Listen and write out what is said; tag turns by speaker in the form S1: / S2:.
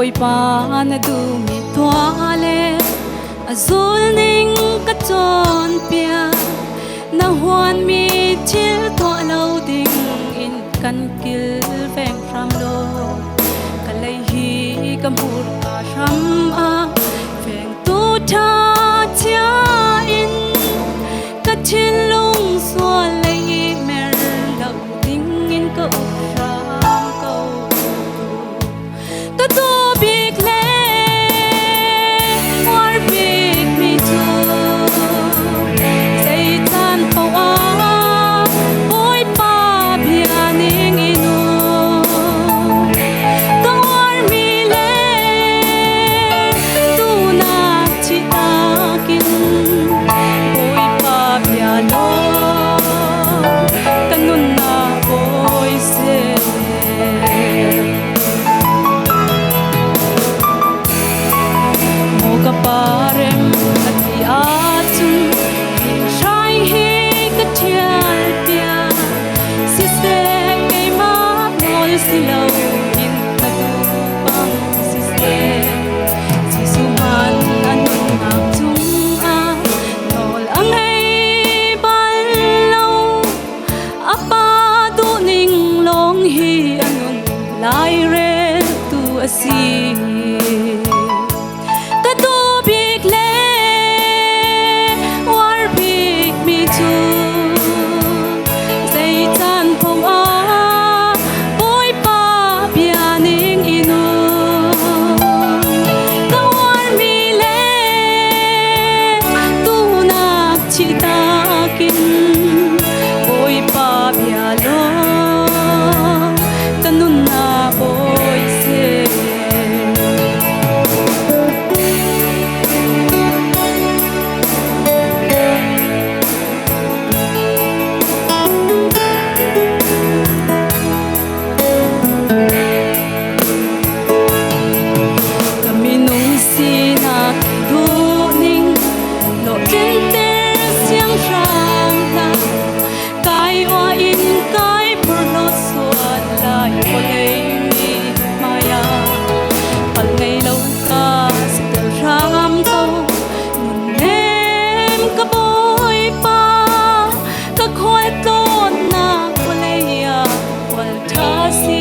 S1: bôi pa na du mi tua le azul ning ka chon pia na huan mi chil tua lâu ding in kan kil veng ram lo kalai hi kam hur ka ram a veng tu tha chia in ka chin lung xua lấy mer lâu ding in ka ram câu ta tu big le war big me too say tan po a boy pa bia ning inu ka war mi le tu na chi ta kin boy pa bia lo kanun na boy se parem ati atun shai he katial pia siste ke ma mol silo in tatu pang siste si suman anun ang chung a nol ang ei bal lo apa tu ning long hi anun lai re tu asi see